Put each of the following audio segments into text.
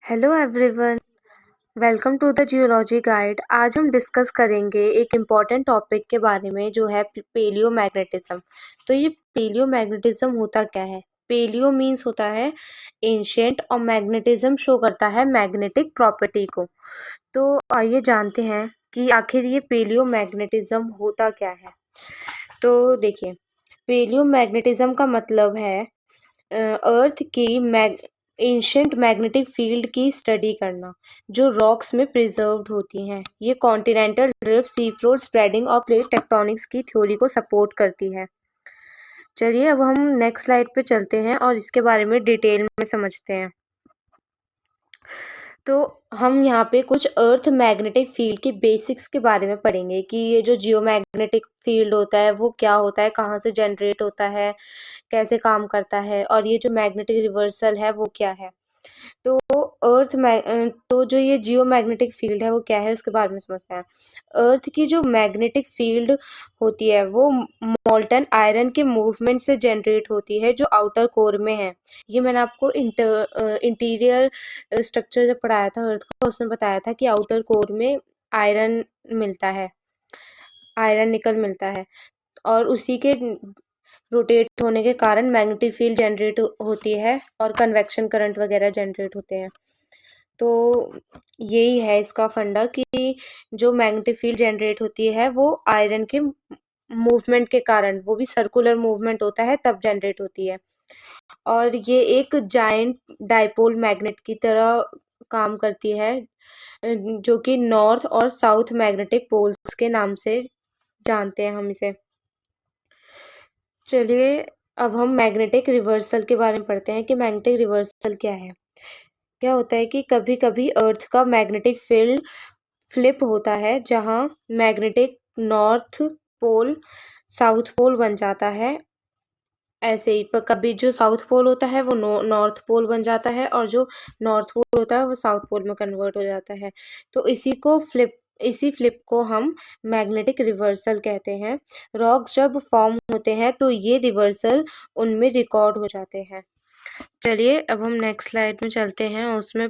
Hello everyone, welcome to the geology guide. आज हम discuss करेंगे एक इम्पॉर्टेंट टॉपिक के बारे में जो है पेलियोमैग्नेटिज्म। तो ये पेलियोमैग्नेटिज्म होता क्या है? पेलियो मीन्स होता है एंशियंट और मैग्नेटिज्म शो करता है मैग्नेटिक प्रॉपर्टी को। तो आइए जानते हैं कि आखिर ये पेलियोमैग्नेटिज्म होता क्या है। तो देखिए, पेलियोमैग्नेटिज्म का मतलब है अर्थ की एंशियंट मैग्नेटिक फील्ड की स्टडी करना जो रॉक्स में प्रिजर्व्ड होती हैं। ये continental drift, sea floor spreading और प्लेट टेक्टोनिक्स की थ्योरी को सपोर्ट करती है। चलिए अब हम नेक्स्ट स्लाइड पे चलते हैं और इसके बारे में डिटेल में समझते हैं। तो हम यहाँ पे कुछ अर्थ मैग्नेटिक फील्ड के बेसिक्स के बारे में पढ़ेंगे कि ये जो जियोमैग्नेटिक फील्ड होता है वो क्या होता है, कहाँ से जनरेट होता है, कैसे काम करता है, और ये जो मैग्नेटिक रिवर्सल है वो क्या है। तो तो जो ये जियोमैग्नेटिक फील्ड है वो क्या है उसके बारे में समझते हैं। अर्थ की जो मैग्नेटिक फील्ड होती है वो मोल्टन आयरन के मूवमेंट से जनरेट होती है जो आउटर कोर में है। ये मैंने आपको इंटीरियर स्ट्रक्चर जब पढ़ाया था अर्थ का, उसमें बताया था कि आउटर कोर में आयरन मिलता है, आयरन निकल मिलता है, और उसी के रोटेट होने के कारण मैग्नेटिक फील्ड जनरेट होती है और कन्वेक्शन करंट वगैरह जनरेट होते हैं। तो यही है इसका फंडा कि जो मैग्नेटिक फील्ड जनरेट होती है वो आयरन के मूवमेंट के कारण, वो भी सर्कुलर मूवमेंट होता है तब जनरेट होती है। और ये एक जायंट डाइपोल मैग्नेट की तरह काम करती है, जो कि नॉर्थ और साउथ मैग्नेटिक पोल्स के नाम से जानते हैं हम इसे। चलिए अब हम मैग्नेटिक रिवर्सल के बारे में पढ़ते हैं कि मैग्नेटिक रिवर्सल क्या है। क्या होता है कि कभी कभी अर्थ का मैग्नेटिक फील्ड फ्लिप होता है, जहां magnetic north pole south pole बन जाता है। ऐसे ही पर कभी जो साउथ पोल होता है वो नॉर्थ पोल बन जाता है, और जो नॉर्थ पोल होता है वो साउथ पोल में कन्वर्ट हो जाता है। तो इसी फ्लिप को हम मैग्नेटिक रिवर्सल कहते हैं। रॉक्स जब फॉर्म होते हैं तो ये रिवर्सल उनमें रिकॉर्ड हो जाते हैं। चलिए अब हम नेक्स्ट स्लाइड में चलते हैं और उसमें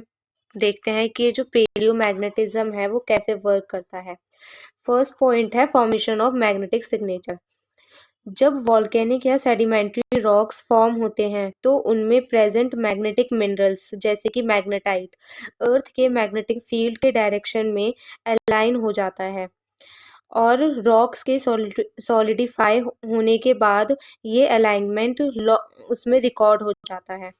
देखते हैं कि ये जो पेलियोमैग्नेटिज्म है वो कैसे वर्क करता है। फर्स्ट पॉइंट है फॉर्मेशन ऑफ मैग्नेटिक सिग्नेचर। जब वॉल्केनिक या सेडिमेंट्री रॉक्स फॉर्म होते हैं तो उनमें प्रेजेंट मैग्नेटिक मिनरल्स जैसे कि मैग्नेटाइट अर्थ के मैग्नेटिक फील्ड के डायरेक्शन में अलाइन हो जाता है, और रॉक्स के सॉलिडिफाई होने के बाद ये अलाइनमेंट उसमें रिकॉर्ड हो जाता है।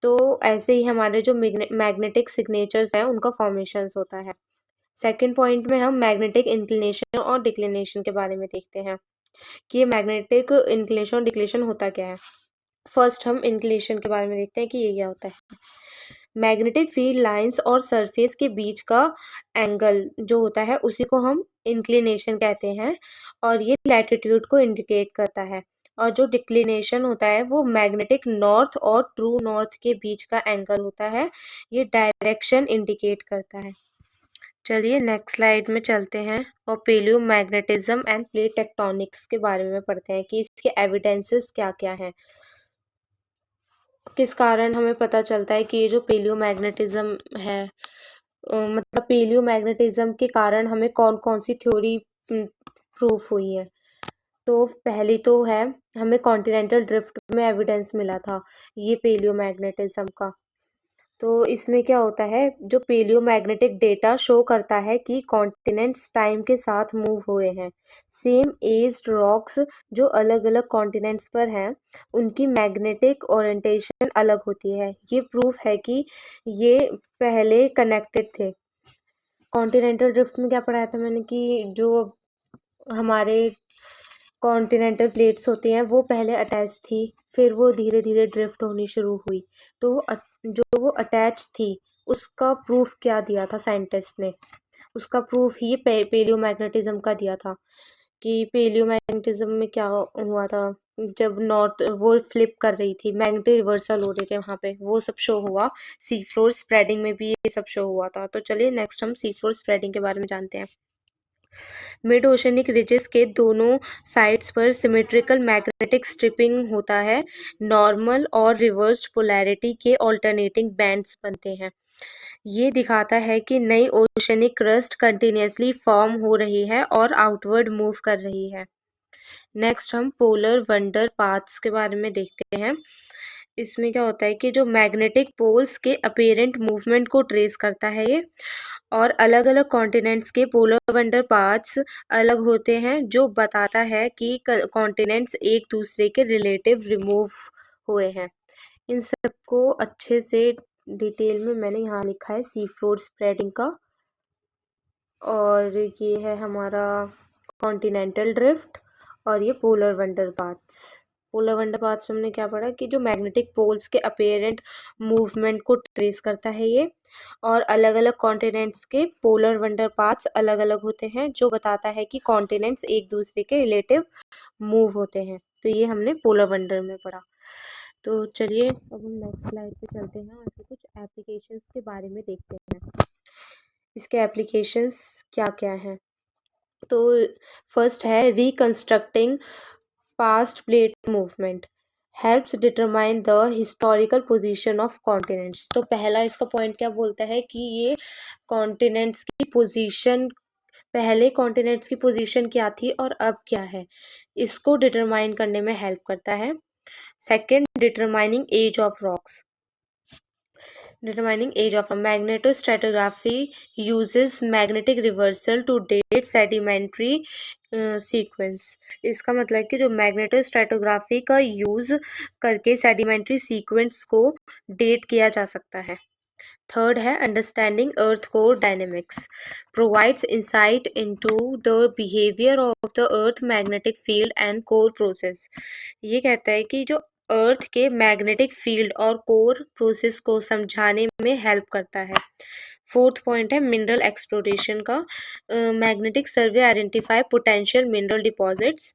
तो ऐसे ही हमारे जो मैग्नेटिक सिग्नेचर्स हैं उनका फॉर्मेशन होता है। सेकंड पॉइंट में हम मैग्नेटिक इंक्लिनेशन और डिक्लिनेशन के बारे में देखते हैं कि ये मैग्नेटिक इंक्लिनेशन और डिक्लिनेशन होता क्या है। फर्स्ट हम इंक्लिनेशन के बारे में देखते हैं कि ये क्या होता है। मैग्नेटिक फील्ड लाइंस और सरफेस के बीच का एंगल जो होता है उसी को हम इंक्लिनेशन कहते हैं, और ये लैटिट्यूड को इंडिकेट करता है। और जो डिक्लिनेशन होता है वो मैग्नेटिक नॉर्थ और ट्रू नॉर्थ के बीच का एंगल होता है, ये डायरेक्शन इंडिकेट करता है। चलिए नेक्स्ट स्लाइड में चलते हैं और पेलियोमैग्नेटिज्म एंड प्लेट टेक्टोनिक्स के बारे में पढ़ते हैं कि इसके एविडेंसेस क्या क्या हैं, किस कारण हमें पता चलता है कि ये जो पेलियोमैग्नेटिज्म है, मतलब पेलियोमैग्नेटिज्म के कारण हमें कौन कौन सी थ्योरी प्रूफ हुई है। तो पहली तो है, हमें कॉन्टिनेंटल ड्रिफ्ट में एविडेंस मिला था ये पेलियोमैग्नेटिज्म का। तो इसमें क्या होता है, जो पेलियोमैग्नेटिक डेटा शो करता है कि कॉन्टिनेंट्स टाइम के साथ मूव हुए हैं। सेम एज्ड रॉक्स जो अलग अलग कॉन्टिनेंट्स पर हैं उनकी मैग्नेटिक ओरिएंटेशन अलग होती है। ये प्रूफ है कि ये पहले कनेक्टेड थे। कॉन्टिनेंटल ड्रिफ्ट में क्या पढ़ाया था मैंने कि जो हमारे कॉन्टिनेंटल प्लेट्स होती हैं वो पहले अटैच थी, फिर वो धीरे धीरे ड्रिफ्ट होनी शुरू हुई। तो जो वो अटैच थी उसका प्रूफ क्या दिया था साइंटिस्ट ने, उसका प्रूफ ही पेलियोमैग्नेटिज्म का दिया था कि पेलियोमैग्नेटिज्म में क्या हुआ था। जब नॉर्थ वो फ्लिप कर रही थी, मैग्नेटिक रिवर्सल हो रहे थे वहां पे, वो सब शो हुआ। सी फ्लोर स्प्रेडिंग में भी ये सब शो हुआ था। तो चलिए नेक्स्ट हम सी फ्लोर स्प्रेडिंग के बारे में जानते हैं। मिड ओशनिक रिजेस के दोनों साइड्स पर सिमेट्रिकल मैग्नेटिक स्ट्रिपिंग होता है। नॉर्मल और रिवर्स्ड पोलैरिटी के ऑल्टरनेटिंग बैंड्स बनते हैं। ये दिखाता है कि नई ओशनिक क्रस्ट कंटिन्यूअसली फॉर्म हो रही है और आउटवर्ड मूव कर रही है। नेक्स्ट हम पोलर वंडर पाथ्स के बारे में देखते हैं। इसमें क्या होता है कि जो मैग्नेटिक पोल्स के अपीरेंट मूवमेंट को ट्रेस करता है ये, और अलग-अलग कॉन्टिनेंट्स के पोलर वंडर पाथ्स अलग होते हैं, जो बताता है कि कॉन्टिनेंट्स एक दूसरे के रिलेटिव रिमूव हुए हैं। इन सबको अच्छे से डिटेल में मैंने यहाँ लिखा है सी फ्लोर स्प्रेडिंग का। और ये है हमारा कॉन्टिनेंटल ड्रिफ्ट और ये polar wonder paths. Polar wonder paths में हमने क्या पढ़ा कि जो मैग्नेटिक पोल्स के अपीरेंट मूवमेंट को ट्रेस करता है ये, और अलग अलग कॉन्टिनेंट्स के पोलर वंडर पाथ्स अलग अलग होते हैं, जो बताता है कि कॉन्टिनेंट्स एक दूसरे के रिलेटिव मूव होते हैं। तो ये हमने पोलर वंडर में पढ़ा। तो चलिए अब हम नेक्स्ट स्लाइड पे चलते हैं और इसके कुछ एप्लीकेशंस के बारे में देखते हैं। इसके एप्लीकेशंस क्या क्या हैं। तो फर्स्ट है reconstructing past plate movement, helps determine the historical position of continents. तो पहला इसका पॉइंट क्या बोलता है कि ये कॉन्टिनेंट्स की पोजीशन, पहले कॉन्टिनेंट्स की पोजीशन क्या थी और अब क्या है, इसको डिटरमाइन करने में हेल्प करता है। Second, determining age of rocks. Determining age of a magnetostratigraphy uses magnetic reversal to date sedimentary sequence. इसका मतलब है कि जो मैग्नेटोस्ट्रेटोग्राफी का यूज करके सेडिमेंट्री सीक्वेंस को डेट किया जा सकता है। थर्ड है understanding earth core dynamics, provides insight into the behaviour of the earth magnetic field and core process. ये कहता है कि जो अर्थ के मैग्नेटिक फील्ड और कोर प्रोसेस को समझाने में हेल्प करता है। फोर्थ पॉइंट है मिनरल एक्सप्लोरेशन का, मैग्नेटिक सर्वे आइडेंटिफाई पोटेंशियल मिनरल डिपॉजिट्स।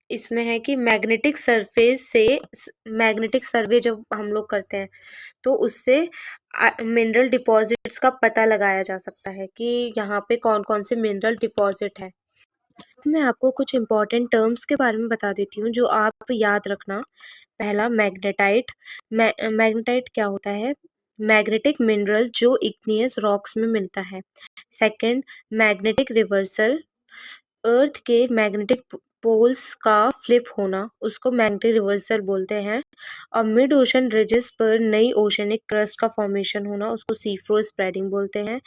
इसमें है कि मैग्नेटिक सरफेस से, मैग्नेटिक सर्वे जब हम लोग करते हैं तो उससे मिनरल डिपॉजिट्स का पता लगाया जा सकता है कि यहाँ पे कौन कौन से मिनरल डिपॉजिट है। मैं आपको कुछ इम्पोर्टेंट टर्म्स के बारे में बता देती हूँ जो आप याद रखना। पहला मैग्नेटाइट। मैग्नेटाइट क्या होता है? मैग्नेटिक मिनरल जो इग्नियस रॉक्स में मिलता है। सेकंड, मैग्नेटिक रिवर्सल, अर्थ के मैग्नेटिक पोल्स का फ्लिप होना, उसको मैग्नेटिक रिवर्सल बोलते हैं। और मिड ओशन रिजेस पर नई ओशनिक क्रस्ट का फॉर्मेशन होना, उसको सी फ्लोर स्प्रेडिंग बोलते हैं।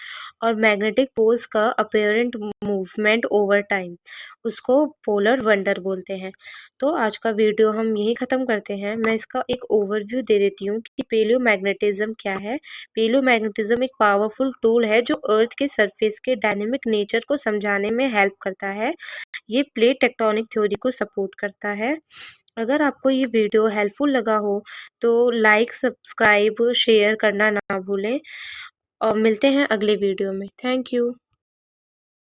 और मैग्नेटिक पोल्स का अपीरेंट मूवमेंट ओवर टाइम, उसको पोलर वंडर बोलते हैं। तो आज का वीडियो हम यहीं ख़त्म करते हैं। मैं इसका एक ओवरव्यू दे देती हूँ कि पेलियोमैग्नेटिज्म क्या है। पेलियोमैग्नेटिज्म एक पावरफुल टूल है जो अर्थ के सरफेस के डायनेमिक नेचर को समझाने में हेल्प करता है। ये प्लेट टेक्टोनिक थ्योरी को सपोर्ट करता है। अगर आपको ये वीडियो हेल्पफुल लगा हो तो लाइक, सब्सक्राइब, शेयर करना ना भूलें और मिलते हैं अगले वीडियो में। Thank you.